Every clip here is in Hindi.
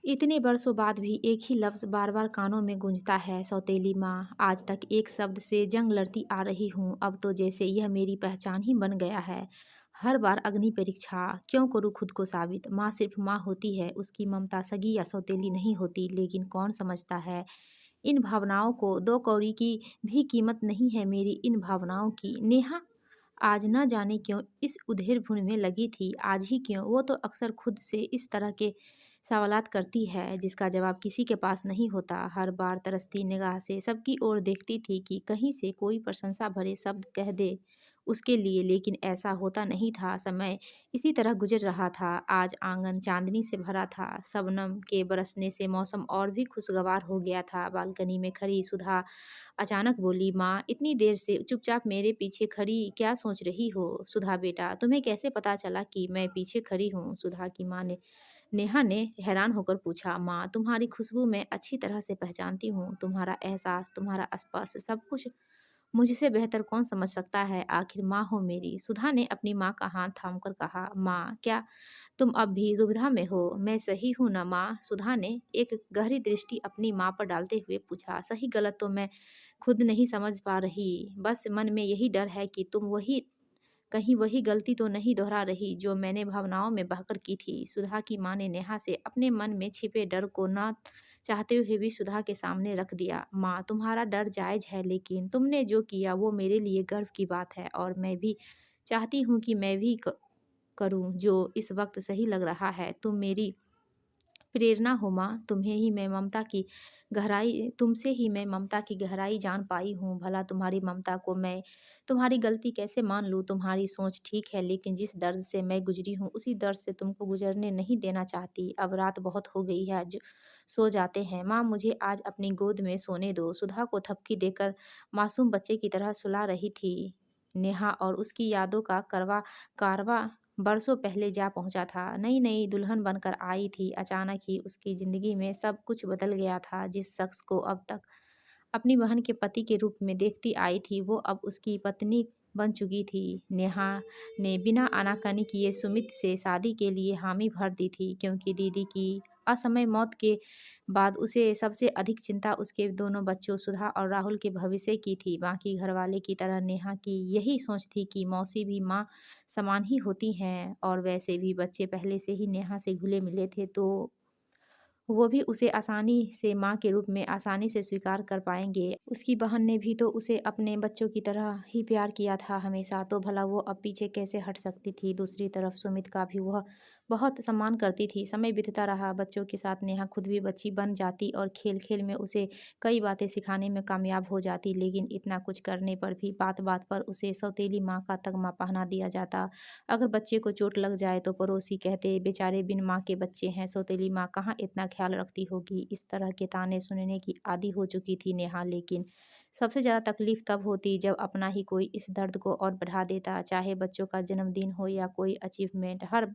इतने बरसों बाद भी एक ही लफ्ज़ बार-बार कानों में गूंजता है, सौतेली माँ। आज तक एक शब्द से जंग लड़ती आ रही हूँ, अब तो जैसे यह मेरी पहचान ही बन गया है। हर बार अग्नि परीक्षा, क्यों करूँ खुद को साबित? माँ सिर्फ़ माँ होती है, उसकी ममता सगी या सौतेली नहीं होती। लेकिन कौन समझता है इन भावनाओं को? दो कौड़ी की भी कीमत नहीं है मेरी इन भावनाओं की। नेहा आज न जाने क्यों इस उधेड़-बुन में लगी थी, आज ही क्यों? वो तो अक्सर खुद से इस तरह के सवालात करती है, जिसका जवाब किसी के पास नहीं होता। हर बार तरसती निगाह से सबकी ओर देखती थी कि कहीं से कोई प्रशंसा भरे शब्द कह दे उसके लिए, लेकिन ऐसा होता नहीं था। समय इसी तरह गुजर रहा था। आज आंगन चांदनी से भरा था, शबनम के बरसने से मौसम और भी खुशगवार हो गया था। बालकनी में खड़ी सुधा अचानक बोली, माँ इतनी देर से चुपचाप मेरे पीछे खड़ी क्या सोच रही हो? सुधा बेटा, तुम्हें कैसे पता चला कि मैं पीछे खड़ी हूँ? सुधा की माँ ने नेहा ने हैरान होकर पूछा, माँ तुम्हारी खुशबू मैं अच्छी तरह से पहचानती हूँ, तुम्हारा एहसास, तुम्हारा स्पर्श, सब कुछ मुझसे बेहतर कौन समझ सकता है? आखिर माँ हो मेरी। सुधा ने अपनी माँ का हाथ थामकर कहा, माँ क्या तुम अब भी दुविधा में हो? मैं सही हूँ ना माँ? सुधा ने एक गहरी दृष्टि अपनी माँ पर डालते हुए पूछा, सही गलत तो मैं खुद नहीं समझ पा रही, बस मन में यही डर है कि तुम वही कहीं वही गलती तो नहीं दोहरा रही जो मैंने भावनाओं में बहकर की थी। सुधा की माँ ने नेहा से अपने मन में छिपे डर को ना चाहते हुए भी सुधा के सामने रख दिया। माँ तुम्हारा डर जायज है, लेकिन तुमने जो किया वो मेरे लिए गर्व की बात है, और मैं भी चाहती हूँ कि मैं भी करूँ जो इस वक्त सही लग रहा है। तुम मेरी प्रेरणा हो माँ, तुमसे ही मैं ममता की गहराई जान पाई हूँ। भला तुम्हारी ममता को मैं तुम्हारी गलती कैसे मान लूँ? तुम्हारी सोच ठीक है, लेकिन जिस दर्द से मैं गुजरी हूँ उसी दर्द से तुमको गुजरने नहीं देना चाहती। अब रात बहुत हो गई है, सो जाते हैं। माँ मुझे आज अपनी गोद में सोने दो। सुधा को थपकी देकर मासूम बच्चे की तरह सुला रही थी नेहा, और उसकी यादों का कारवां बरसों पहले जा पहुंचा था। नई नई दुल्हन बनकर आई थी, अचानक ही उसकी जिंदगी में सब कुछ बदल गया था। जिस शख्स को अब तक अपनी बहन के पति के रूप में देखती आई थी, वो अब उसकी पत्नी बन चुकी थी। नेहा ने बिना आनाकानी किए सुमित से शादी के लिए हामी भर दी थी, क्योंकि दीदी की असमय मौत के बाद उसे सबसे अधिक चिंता उसके दोनों बच्चों सुधा और राहुल के भविष्य की थी। बाकी घरवाले की तरह नेहा की यही सोच थी कि मौसी भी माँ समान ही होती हैं, और वैसे भी बच्चे पहले से ही नेहा से घुले मिले थे, तो वो भी उसे आसानी से माँ के रूप में आसानी से स्वीकार कर पाएँगे। उसकी बहन ने भी तो उसे अपने बच्चों की तरह ही प्यार किया था हमेशा, तो भला वो अब पीछे कैसे हट सकती थी? दूसरी तरफ सुमित का भी वह बहुत सम्मान करती थी। समय बीतता रहा, बच्चों के साथ नेहा खुद भी बच्ची बन जाती और खेल-खेल में उसे कई बातें सिखाने में कामयाब हो जाती। लेकिन इतना कुछ करने पर भी बात-बात पर उसे सौतेली माँ का तगमा पहना दिया जाता। अगर बच्चे को चोट लग जाए तो पड़ोसी कहते, बेचारे बिन माँ के बच्चे हैं, सौतेली माँ कहाँ इतना ख्याल रखती होगी। इस तरह के ताने सुनने की आदी हो चुकी थी नेहा, लेकिन सबसे ज़्यादा तकलीफ तब होती जब अपना ही कोई इस दर्द को और बढ़ा देता। चाहे बच्चों का जन्मदिन हो या कोई अचीवमेंट, हर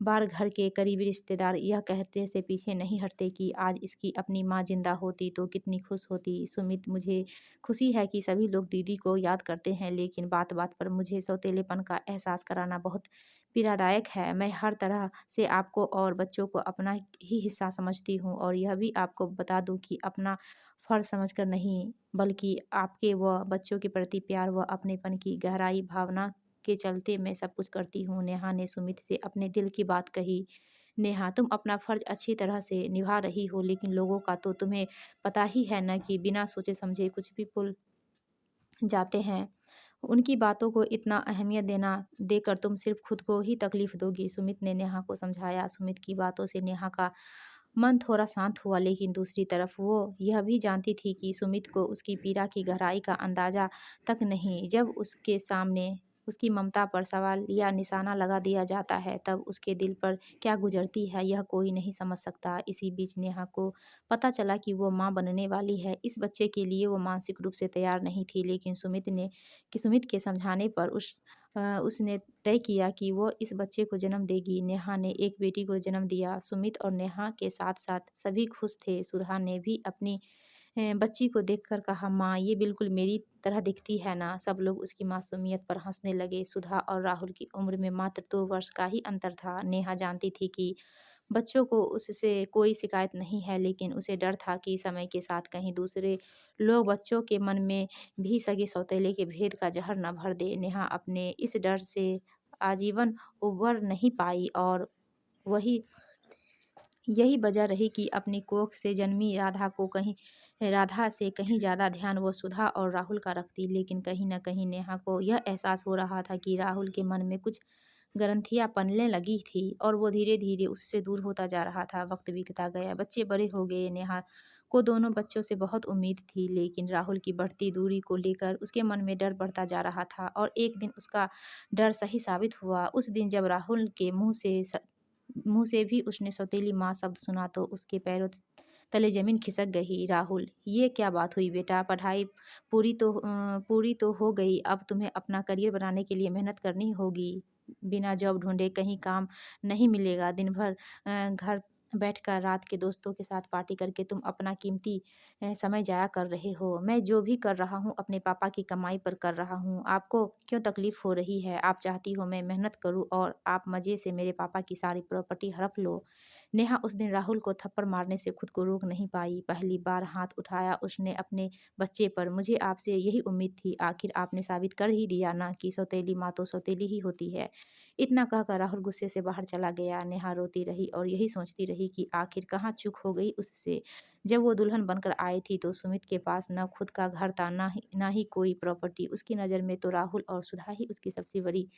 बार घर के करीबी रिश्तेदार यह कहते से पीछे नहीं हटते कि आज इसकी अपनी माँ जिंदा होती तो कितनी खुश होती। सुमित, मुझे खुशी है कि सभी लोग दीदी को याद करते हैं, लेकिन बात बात पर मुझे सौतेलेपन का एहसास कराना बहुत पीड़ादायक है। मैं हर तरह से आपको और बच्चों को अपना ही हिस्सा समझती हूँ, और यह भी आपको बता दूँ कि अपना फ़र्ज़ समझकर नहीं, बल्कि आपके व बच्चों के प्रति प्यार व अपनेपन की गहराई भावना के चलते मैं सब कुछ करती हूँ। नेहा ने सुमित से अपने दिल की बात कही। नेहा, तुम अपना फ़र्ज़ अच्छी तरह से निभा रही हो, लेकिन लोगों का तो तुम्हें पता ही है ना कि बिना सोचे समझे कुछ भी बोल जाते हैं। उनकी बातों को इतना अहमियत देकर तुम सिर्फ़ खुद को ही तकलीफ़ दोगी, सुमित ने नेहा को समझाया। सुमित की बातों से नेहा का मन थोड़ा शांत हुआ, लेकिन दूसरी तरफ वो यह भी जानती थी कि सुमित को उसकी पीड़ा की गहराई का अंदाज़ा तक नहीं। जब उसके सामने उसकी ममता पर सवाल या निशाना लगा दिया जाता है, तब उसके दिल पर क्या गुजरती है, यह कोई नहीं समझ सकता। इसी बीच नेहा को पता चला कि वो माँ बनने वाली है। इस बच्चे के लिए वो मानसिक रूप से तैयार नहीं थी, लेकिन सुमित के समझाने पर उसने तय किया कि वो इस बच्चे को जन्म देगी। नेहा ने एक बेटी को जन्म दिया। सुमित और नेहा के साथ-साथ सभी खुश थे। सुधा ने भी अपनी बच्ची को देखकर कहा, माँ ये बिल्कुल मेरी तरह दिखती है ना? सब लोग उसकी मासूमियत पर हँसने लगे। सुधा और राहुल की उम्र में मात्र 2 वर्ष का ही अंतर था। नेहा जानती थी कि बच्चों को उससे कोई शिकायत नहीं है, लेकिन उसे डर था कि समय के साथ कहीं दूसरे लोग बच्चों के मन में भी सगे-सौतेले के भेद का ज़हर न भर दें। नेहा अपने इस डर से आजीवन उबर नहीं पाई और वही यही वजह रही कि अपनी कोख से जन्मी राधा से कहीं ज़्यादा ध्यान वो सुधा और राहुल का रखती। लेकिन कहीं न कहीं नेहा को यह एहसास हो रहा था कि राहुल के मन में कुछ ग्रंथियाँ पनपने लगी थी और वो धीरे-धीरे उससे दूर होता जा रहा था। वक़्त बीतता गया, बच्चे बड़े हो गए। नेहा को दोनों बच्चों से बहुत उम्मीद थी, लेकिन राहुल की बढ़ती दूरी को लेकर उसके मन में डर बढ़ता जा रहा था और एक दिन उसका डर सही साबित हुआ। उस दिन जब राहुल के मुँह से भी उसने सौतेली माँ शब्द सुना तो उसके पैरों तले ज़मीन खिसक गई। राहुल, ये क्या बात हुई बेटा? पढ़ाई पूरी तो हो गई, अब तुम्हें अपना करियर बनाने के लिए मेहनत करनी होगी। बिना जॉब ढूँढे कहीं काम नहीं मिलेगा। दिन भर घर बैठकर रात के दोस्तों के साथ पार्टी करके तुम अपना कीमती समय ज़ाया कर रहे हो। मैं जो भी कर रहा हूँ अपने पापा की कमाई पर कर रहा हूँ। आपको क्यों तकलीफ़ हो रही है? आप चाहती हो मैं मेहनत करूँ और आप मज़े से मेरे पापा की सारी प्रॉपर्टी हड़प लो। नेहा उस दिन राहुल को थप्पड़ मारने से खुद को रोक नहीं पाई। पहली बार हाथ उठाया उसने अपने बच्चे पर। मुझे आपसे यही उम्मीद थी, आखिर आपने साबित कर ही दिया ना कि सौतेली माँ तो सौतेली ही होती है। इतना कहकर राहुल गुस्से से बाहर चला गया। नेहा रोती रही और यही सोचती रही कि आखिर कहाँ चूक हो गई उससे। जब वो दुल्हन बनकर आई थी तो सुमित के पास ना खुद का घर था, ना ही कोई प्रॉपर्टी। उसकी नज़र में तो राहुल और सुधा ही उसकी सबसे बड़ी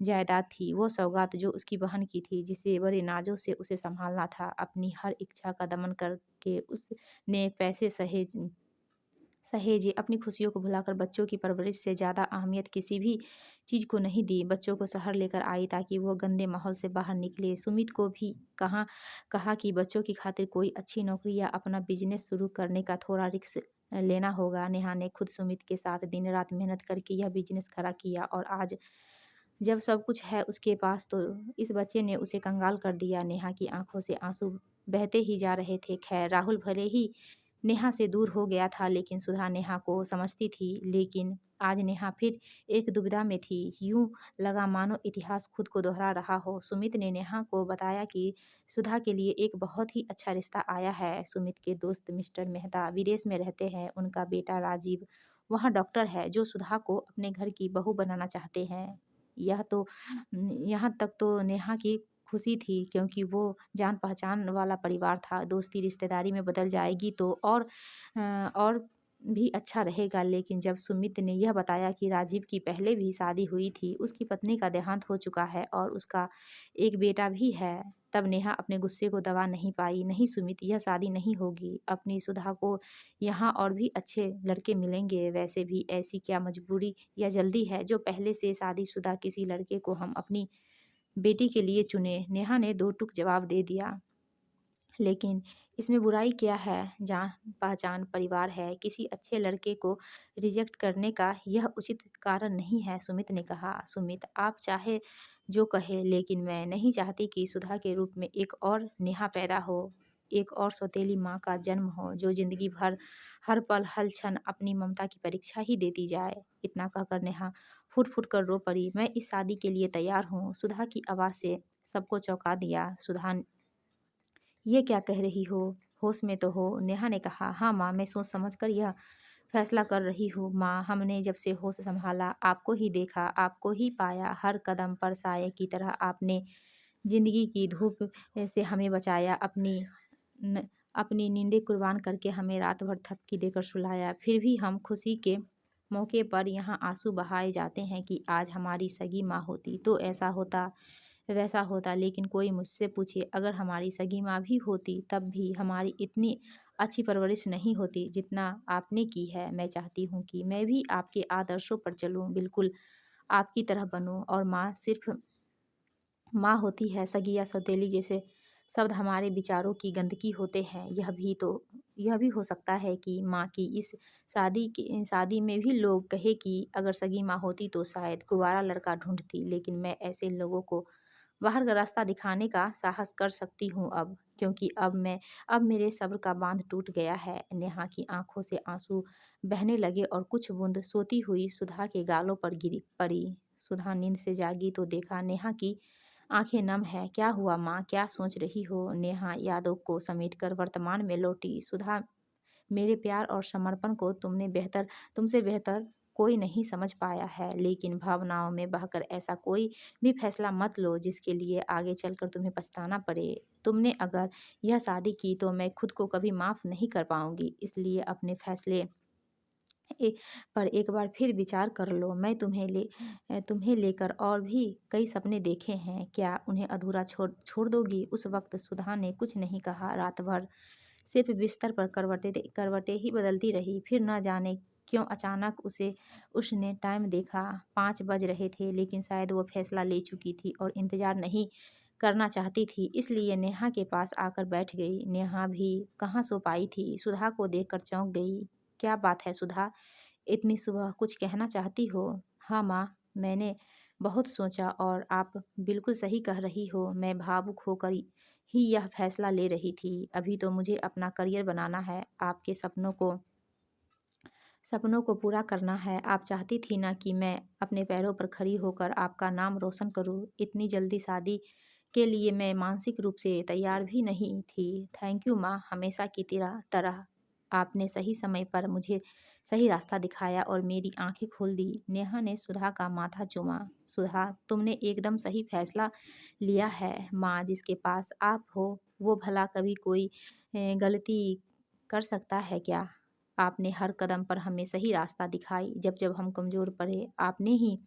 जायदाद थी। वो सौगात जो उसकी बहन की थी, जिसे बड़े नाज़ों से उसे सँभालना था। अपनी हर इच्छा का दमन करके उसने पैसे सहेजे, अपनी खुशियों को भुलाकर बच्चों की परवरिश से ज़्यादा अहमियत किसी भी चीज़ को नहीं दी। बच्चों को शहर लेकर आई ताकि वो गंदे माहौल से बाहर निकले। सुमित को भी कहा कि बच्चों की खातिर कोई अच्छी नौकरी या अपना बिज़नेस शुरू करने का थोड़ा रिस्क लेना होगा। नेहा ने खुद सुमित के साथ दिन-रात मेहनत करके यह बिज़नेस खड़ा किया और आज जब सब कुछ है उसके पास तो इस बच्चे ने उसे कंगाल कर दिया। नेहा की आँखों से आँसू बहते ही जा रहे थे। खैर राहुल भले ही नेहा से दूर हो गया था, लेकिन सुधा नेहा को समझती थी। लेकिन आज नेहा फिर एक दुविधा में थी। यूँ लगा मानो इतिहास खुद को दोहरा रहा हो। सुमित ने नेहा को बताया कि सुधा के लिए एक बहुत ही अच्छा रिश्ता आया है। सुमित के दोस्त मिस्टर मेहता विदेश में रहते हैं। उनका बेटा राजीव वहाँ डॉक्टर है, जो सुधा को अपने घर की बहू बनाना चाहते हैं। यहाँ तक तो नेहा की खुशी थी, क्योंकि वो जान-पहचान वाला परिवार था। दोस्ती रिश्तेदारी में बदल जाएगी तो और भी अच्छा रहेगा। लेकिन जब सुमित ने यह बताया कि राजीव की पहले भी शादी हुई थी, उसकी पत्नी का देहांत हो चुका है और उसका एक बेटा भी है, तब नेहा अपने गुस्से को दबा नहीं पाई। नहीं सुमित, यह शादी नहीं होगी। अपनी सुधा को यहाँ और भी अच्छे लड़के मिलेंगे। वैसे भी ऐसी क्या मजबूरी या जल्दी है जो पहले से शादीशुदा किसी लड़के को हम अपनी बेटी के लिए चुने। नेहा ने दो टूक जवाब दे दिया। लेकिन इसमें बुराई क्या है? जान-पहचान परिवार है, किसी अच्छे लड़के को रिजेक्ट करने का यह उचित कारण नहीं है, सुमित ने कहा। सुमित, आप चाहे जो कहें, लेकिन मैं नहीं चाहती कि सुधा के रूप में एक और नेहा पैदा हो, एक और सौतेली माँ का जन्म हो, जो ज़िंदगी भर हर पल, हर क्षण अपनी ममता की परीक्षा ही देती जाए। इतना कहकर नेहा फूट-फूट कर रो पड़ी। मैं इस शादी के लिए तैयार हूँ। सुधा की आवाज़ से सबको चौंका दिया। सुधा, ये क्या कह रही हो? होश में तो हो? नेहा ने कहा, हाँ माँ, मैं सोच समझ कर यह फैसला कर रही हूँ। माँ, हमने जब से होश संभाला आपको ही देखा, आपको ही पाया। हर कदम पर साये की तरह आपने जिंदगी की धूप से हमें बचाया। न, अपनी नींदें कुर्बान करके हमें रात भर थपकी देकर सुलाया। फिर भी हम खुशी के मौके पर यहाँ आंसू बहाए जाते हैं कि आज हमारी सगी माँ होती तो ऐसा होता, वैसा होता। लेकिन कोई मुझसे पूछे, अगर हमारी सगी माँ भी होती तब भी हमारी इतनी अच्छी परवरिश नहीं होती जितना आपने की है। मैं चाहती हूँ कि मैं भी आपके आदर्शों पर चलूँ, बिल्कुल आपकी तरह बनूँ। और माँ सिर्फ माँ होती है, सगी या सौतेली जैसे शब्द हमारे विचारों की गंदगी होते हैं। यह भी हो सकता है कि माँ की इस शादी में भी लोग कहे कि अगर सगी माँ होती तो शायद कुंवारा लड़का ढूंढती। लेकिन मैं ऐसे लोगों को बाहर का रास्ता दिखाने का साहस कर सकती हूँ अब, क्योंकि अब मेरे सब्र का बांध टूट गया है। नेहा की आंखों से आंसू बहने लगे और कुछ बूंद सोती हुई सुधा के गालों पर गिरी पड़ी। सुधा नींद से जागी तो देखा नेहा की आंखें नम है। क्या हुआ माँ, क्या सोच रही हो? नेहा यादों को समेटकर वर्तमान में लौटी। सुधा, मेरे प्यार और समर्पण को तुमसे बेहतर कोई नहीं समझ पाया है, लेकिन भावनाओं में बहकर ऐसा कोई भी फैसला मत लो जिसके लिए आगे चलकर तुम्हें पछताना पड़े। तुमने अगर यह शादी की तो मैं खुद को कभी माफ़ नहीं कर पाऊंगी, इसलिए अपने फैसले ए, पर एक बार फिर विचार कर लो। मैं तुम्हें लेकर और भी कई सपने देखे हैं, क्या उन्हें अधूरा छोड़ छोड़ दोगी? उस वक्त सुधा ने कुछ नहीं कहा। रात भर सिर्फ बिस्तर पर करवटें ही बदलती रही। फिर न जाने क्यों अचानक उसे उसने टाइम देखा। 5 बज रहे थे, लेकिन शायद वो फैसला ले चुकी थी और इंतजार नहीं करना चाहती थी, इसलिए नेहा के पास आकर बैठ गई। नेहा भी कहाँ सो पाई थी, सुधा को देखकर चौंक गई। क्या बात है सुधा, इतनी सुबह कुछ कहना चाहती हो? हाँ माँ, मैंने बहुत सोचा और आप बिल्कुल सही कह रही हो। मैं भावुक होकर ही यह फैसला ले रही थी। अभी तो मुझे अपना करियर बनाना है, आपके सपनों को पूरा करना है। आप चाहती थी ना कि मैं अपने पैरों पर खड़ी होकर आपका नाम रोशन करूं। इतनी जल्दी शादी के लिए मैं मानसिक रूप से तैयार भी नहीं थी। थैंक यू माँ, हमेशा की तरह आपने सही समय पर मुझे सही रास्ता दिखाया और मेरी आंखें खोल दी। नेहा ने सुधा का माथा चूमा। सुधा, तुमने एकदम सही फैसला लिया है माँ। जिसके पास आप हो वो भला कभी कोई गलती कर सकता है क्या? आपने हर कदम पर हमें सही रास्ता दिखाई। जब जब हम कमज़ोर पड़े आपने ही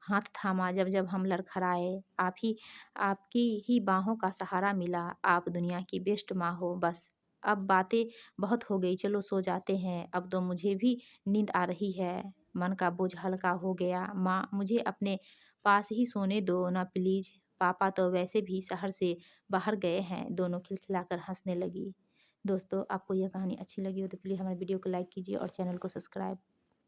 हाथ थामा, जब जब हम लड़खड़ाए आपकी ही बाहों का सहारा मिला। आप दुनिया की बेस्ट माँ हो। बस अब बातें बहुत हो गई, चलो सो जाते हैं। अब तो मुझे भी नींद आ रही है। मन का बोझ हल्का हो गया। माँ, मुझे अपने पास ही सोने दो ना प्लीज़। पापा तो वैसे भी शहर से बाहर गए हैं। दोनों खिलखिलाकर हंसने लगी। दोस्तों, आपको यह कहानी अच्छी लगी हो तो प्लीज़ हमारे वीडियो को लाइक कीजिए और चैनल को सब्सक्राइब